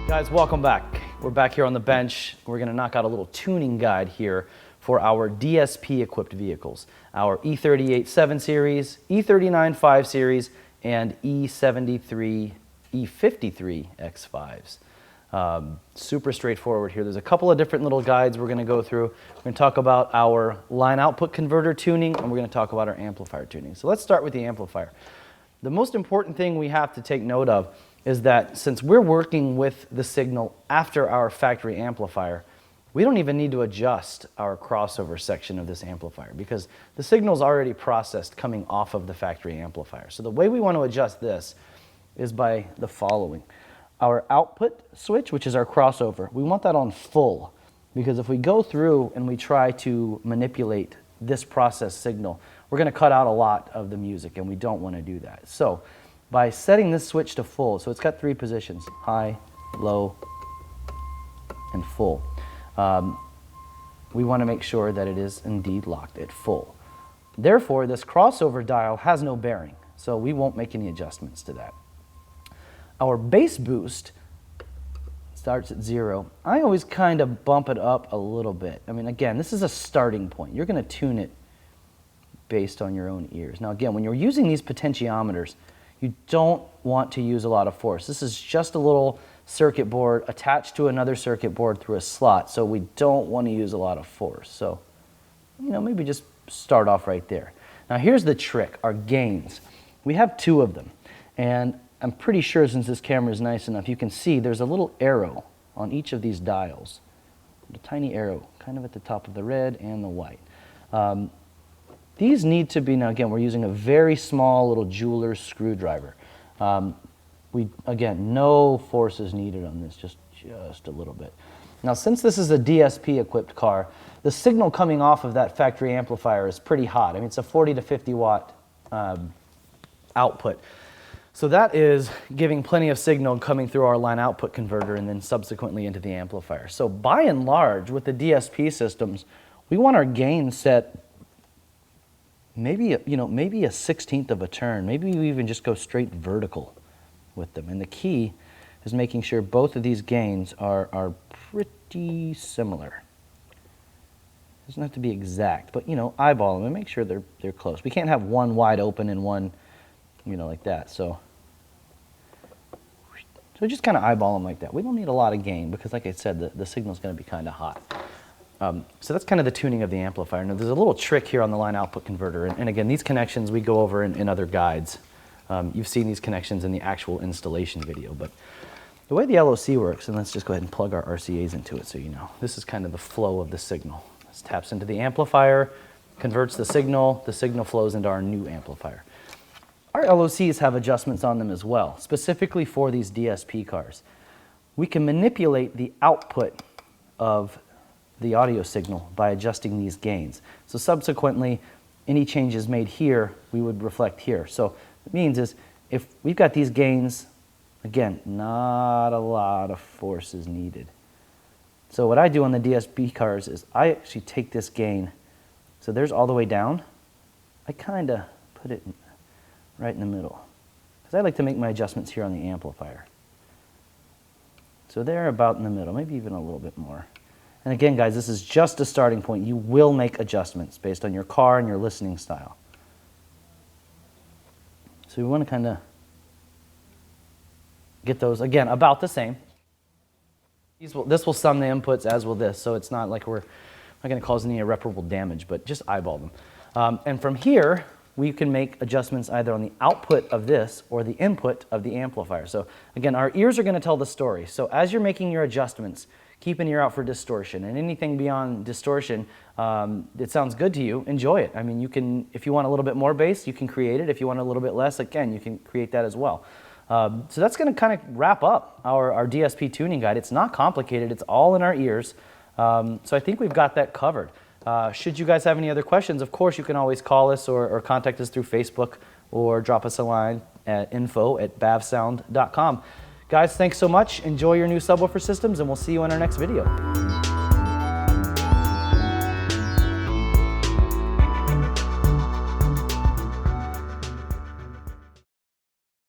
Guys, welcome back. We're back here on the bench. We're going to knock out a little tuning guide here for our DSP equipped vehicles. Our E38 7 Series, E39 5 Series, and E53, E53 X5s. Super straightforward here. There's a couple of different little guides we're going to go through. We're going to talk about our line output converter tuning, and we're going to talk about our amplifier tuning. So let's start with the amplifier. The most important thing we have to take note of is that since we're working with the signal after our factory amplifier, we don't even need to adjust our crossover section of this amplifier because the signal is already processed coming off of the factory amplifier. So the way we want to adjust this is by the following. Our output switch, which is our crossover, we want that on full because if we go through and we try to manipulate this processed signal, we're going to cut out a lot of the music and we don't want to do that. So by setting this switch to full, so it's got three positions, high, low, and full. We want to make sure that it is indeed locked at full. Therefore, this crossover dial has no bearing, so we won't make any adjustments to that. Our bass boost starts at 0. I always kind of bump it up a little bit. I mean, again, this is a starting point. You're going to tune it based on your own ears. Now, again, when you're using these potentiometers, you don't want to use a lot of force. This is just a little circuit board attached to another circuit board through a slot, so we don't want to use a lot of force. So, you know, maybe just start off right there. Now, here's the trick, our gains. We have two of them, and I'm pretty sure since this camera is nice enough, you can see there's a little arrow on each of these dials. A tiny arrow, kind of at the top of the red and the white. These need to be, now again, we're using a very small little jeweler's screwdriver. Again, no force is needed on this, just a little bit. Now, since this is a DSP equipped car, the signal coming off of that factory amplifier is pretty hot. I mean, it's a 40 to 50 watt output. So that is giving plenty of signal coming through our line output converter and then subsequently into the amplifier. So by and large, with the DSP systems, we want our gain set maybe a 1/16 of a turn. Maybe we even just go straight vertical with them. And the key is making sure both of these gains are pretty similar. Doesn't have to be exact, but eyeball them and make sure they're close. We can't have one wide open and one, like that. So just kind of eyeball them like that. We don't need a lot of gain because, like I said, the signal's going to be kind of hot. So that's kind of the tuning of the amplifier. Now there's a little trick here on the line output converter, and again, these connections we go over in other guides. You've seen these connections in the actual installation video, but the way the LOC works, and let's just go ahead and plug our RCAs into it so you know. This is kind of the flow of the signal. This taps into the amplifier, converts the signal flows into our new amplifier. Our LOCs have adjustments on them as well, specifically for these DSP cars. We can manipulate the output of the audio signal by adjusting these gains. So subsequently, any changes made here, we would reflect here. So what it means is if we've got these gains, again, not a lot of force is needed. So what I do on the DSP cars is I actually take this gain, so there's all the way down, I kind of put it right in the middle because I like to make my adjustments here on the amplifier. So they're about in the middle, maybe even a little bit more. And again, guys, this is just a starting point. You will make adjustments based on your car and your listening style. So we want to kind of get those, again, about the same. This will sum the inputs, as will this, so it's not like we're not going to cause any irreparable damage, but just eyeball them. And from here, we can make adjustments either on the output of this or the input of the amplifier. So again, our ears are going to tell the story. So as you're making your adjustments, keep an ear out for distortion, and anything beyond distortion, it sounds good to you, enjoy it. I mean, you can, if you want a little bit more bass, you can create it. If you want a little bit less, again, you can create that as well. So that's going to kind of wrap up our DSP tuning guide. It's not complicated. It's all in our ears. So I think we've got that covered. Should you guys have any other questions, of course, you can always call us or contact us through Facebook or drop us a line at info@bavsound.com. Guys, thanks so much. Enjoy your new subwoofer systems, and we'll see you in our next video.